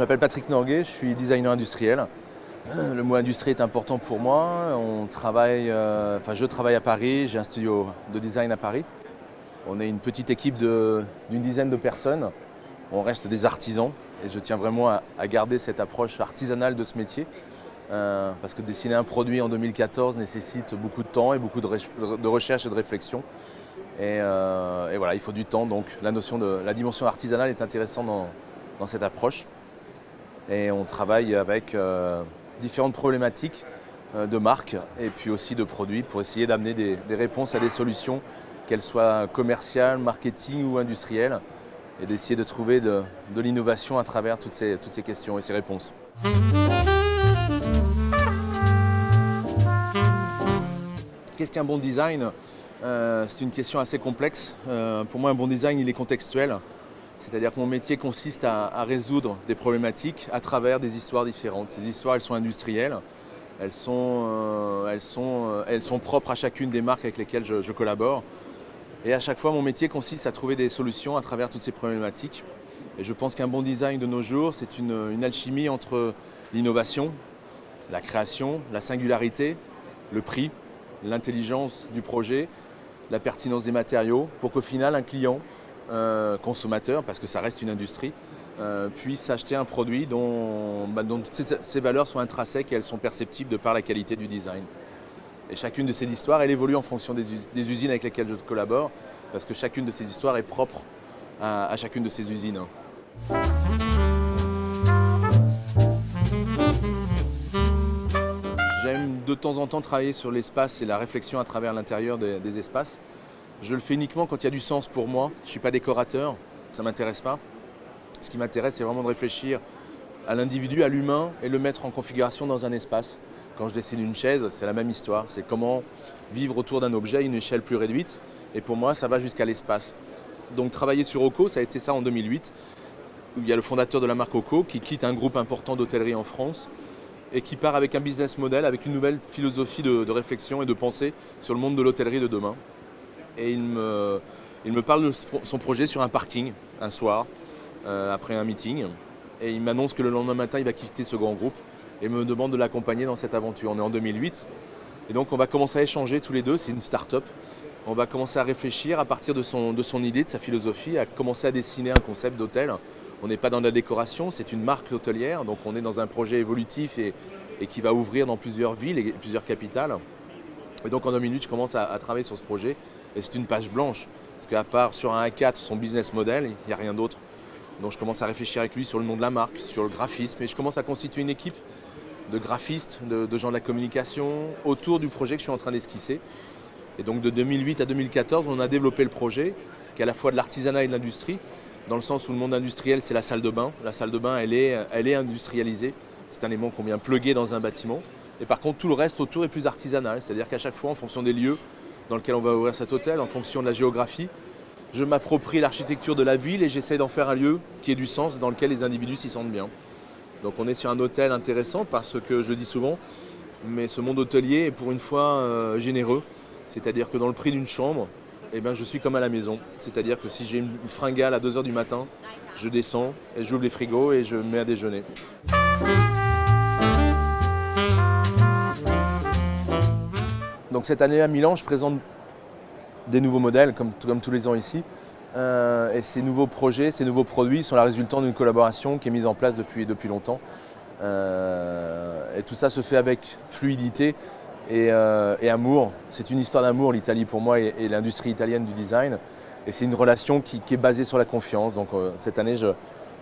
m'appelle Patrick Norguet, je suis designer industriel. Le mot industrie est important pour moi. Je travaille à Paris, j'ai un studio de design à Paris. On est une petite équipe d'une dizaine de personnes. On reste des artisans et je tiens vraiment à garder cette approche artisanale de ce métier. Parce que dessiner un produit en 2014 nécessite beaucoup de temps et beaucoup de recherche et de réflexion. Et voilà, il faut du temps, donc la dimension artisanale est intéressante dans cette approche. Et on travaille avec différentes problématiques de marques et puis aussi de produits pour essayer d'amener des réponses à des solutions, qu'elles soient commerciales, marketing ou industrielles, et d'essayer de trouver de l'innovation à travers toutes ces questions et ces réponses. Qu'est-ce qu'un bon design ? C'est une question assez complexe. Pour moi, un bon design, il est contextuel. C'est-à-dire que mon métier consiste à résoudre des problématiques à travers des histoires différentes. Ces histoires, elles sont industrielles. Elles sont propres à chacune des marques avec lesquelles je collabore. Et à chaque fois, mon métier consiste à trouver des solutions à travers toutes ces problématiques. Et je pense qu'un bon design de nos jours, c'est une alchimie entre l'innovation, la création, la singularité, le prix, l'intelligence du projet, la pertinence des matériaux, pour qu'au final, un client, consommateur, parce que ça reste une industrie, puisse acheter un produit dont toutes ces valeurs sont intrinsèques et elles sont perceptibles de par la qualité du design. Et chacune de ces histoires, elle évolue en fonction des usines avec lesquelles je collabore, parce que chacune de ces histoires est propre à chacune de ces usines. J'aime de temps en temps travailler sur l'espace et la réflexion à travers l'intérieur des espaces. Je le fais uniquement quand il y a du sens pour moi. Je ne suis pas décorateur, ça ne m'intéresse pas. Ce qui m'intéresse, c'est vraiment de réfléchir à l'individu, à l'humain et le mettre en configuration dans un espace. Quand je dessine une chaise, c'est la même histoire. C'est comment vivre autour d'un objet à une échelle plus réduite. Et pour moi, ça va jusqu'à l'espace. Donc travailler sur Occo, ça a été ça en 2008, où il y a le fondateur de la marque Occo qui quitte un groupe important d'hôtellerie en France et qui part avec un business model, avec une nouvelle philosophie de réflexion et de pensée sur le monde de l'hôtellerie de demain. Et il me parle de son projet sur un parking, un soir, après un meeting. Et il m'annonce que le lendemain matin, il va quitter ce grand groupe et me demande de l'accompagner dans cette aventure. On est en 2008. Et donc, on va commencer à échanger tous les deux. C'est une start-up. On va commencer à réfléchir à partir de son idée, de sa philosophie, à commencer à dessiner un concept d'hôtel. On n'est pas dans la décoration, c'est une marque hôtelière. Donc, on est dans un projet évolutif et qui va ouvrir dans plusieurs villes et plusieurs capitales. Et donc, en 2008, je commence à travailler sur ce projet. Et c'est une page blanche, parce qu'à part sur un A4, son business model, il n'y a rien d'autre. Donc je commence à réfléchir avec lui sur le nom de la marque, sur le graphisme, et je commence à constituer une équipe de graphistes, de gens de la communication, autour du projet que je suis en train d'esquisser. Et donc de 2008 à 2014, on a développé le projet, qui est à la fois de l'artisanat et de l'industrie, dans le sens où le monde industriel, c'est la salle de bain. La salle de bain, elle est industrialisée. C'est un élément qu'on vient plugger dans un bâtiment. Et par contre, tout le reste autour est plus artisanal, c'est-à-dire qu'à chaque fois, en fonction des lieux dans lequel on va ouvrir cet hôtel, en fonction de la géographie, je m'approprie l'architecture de la ville et j'essaie d'en faire un lieu qui ait du sens, dans lequel les individus s'y sentent bien. Donc on est sur un hôtel intéressant parce que, je le dis souvent, mais ce monde hôtelier est pour une fois généreux. C'est-à-dire que dans le prix d'une chambre, je suis comme à la maison. C'est-à-dire que si j'ai une fringale à 2h du matin, je descends et j'ouvre les frigos et je me mets à déjeuner. Donc cette année à Milan, je présente des nouveaux modèles, comme tous les ans ici. Et ces nouveaux projets, ces nouveaux produits sont la résultante d'une collaboration qui est mise en place depuis longtemps. Et tout ça se fait avec fluidité et amour. C'est une histoire d'amour, l'Italie pour moi et l'industrie italienne du design. Et c'est une relation qui est basée sur la confiance. Donc cette année, je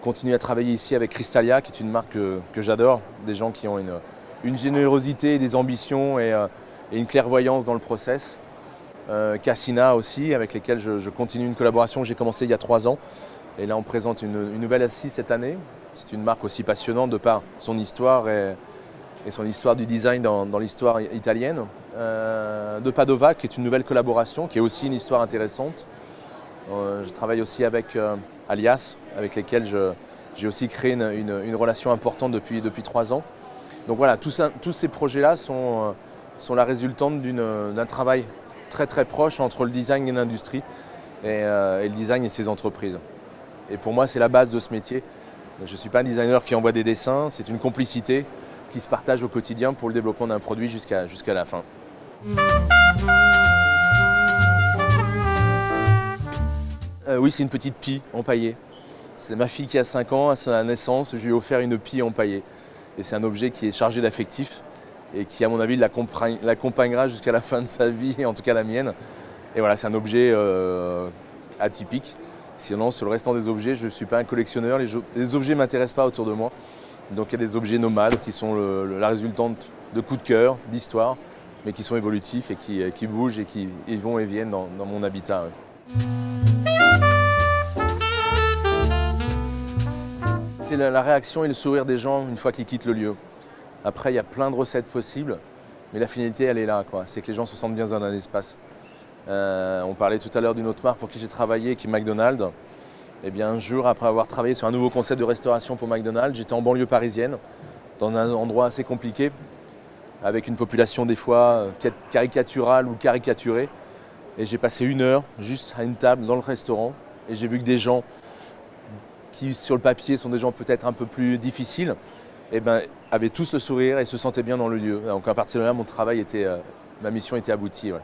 continue à travailler ici avec Crystalia, qui est une marque que j'adore. Des gens qui ont une générosité, des ambitions et une clairvoyance dans le process. Cassina aussi, avec lesquels je continue une collaboration que j'ai commencée il y a 3 ans. Et là, on présente une nouvelle assise cette année. C'est une marque aussi passionnante de par son histoire et son histoire du design dans l'histoire italienne. De Padova, qui est une nouvelle collaboration, qui est aussi une histoire intéressante. Je travaille aussi avec Alias, avec lesquels j'ai aussi créé une relation importante depuis 3 ans. Donc voilà, tous ces projets-là sont la résultante d'un travail très très proche entre le design et l'industrie et le design et ses entreprises. Et pour moi, c'est la base de ce métier. Je ne suis pas un designer qui envoie des dessins, c'est une complicité qui se partage au quotidien pour le développement d'un produit jusqu'à la fin. Oui, c'est une petite pie empaillée. C'est ma fille qui a 5 ans, à sa naissance, je lui ai offert une pie empaillée. Et c'est un objet qui est chargé d'affectif et qui, à mon avis, l'accompagnera jusqu'à la fin de sa vie, en tout cas la mienne. Et voilà, c'est un objet atypique. Sinon, sur le restant des objets, je ne suis pas un collectionneur. Les objets ne m'intéressent pas autour de moi. Donc il y a des objets nomades qui sont la résultante de coups de cœur, d'histoire, mais qui sont évolutifs et qui bougent et qui vont et viennent dans mon habitat. Ouais. C'est la réaction et le sourire des gens une fois qu'ils quittent le lieu. Après, il y a plein de recettes possibles, mais la finalité, elle est là, quoi. C'est que les gens se sentent bien dans un espace. On parlait tout à l'heure d'une autre marque pour qui j'ai travaillé, qui est McDonald's. Eh bien, un jour, après avoir travaillé sur un nouveau concept de restauration pour McDonald's, j'étais en banlieue parisienne, dans un endroit assez compliqué, avec une population des fois caricaturale ou caricaturée. Et j'ai passé 1 heure juste à une table dans le restaurant, et j'ai vu que des gens qui, sur le papier, sont des gens peut-être un peu plus difficiles, eh ben, avaient tous le sourire et se sentaient bien dans le lieu. Donc à partir de là, ma mission était aboutie. Ouais.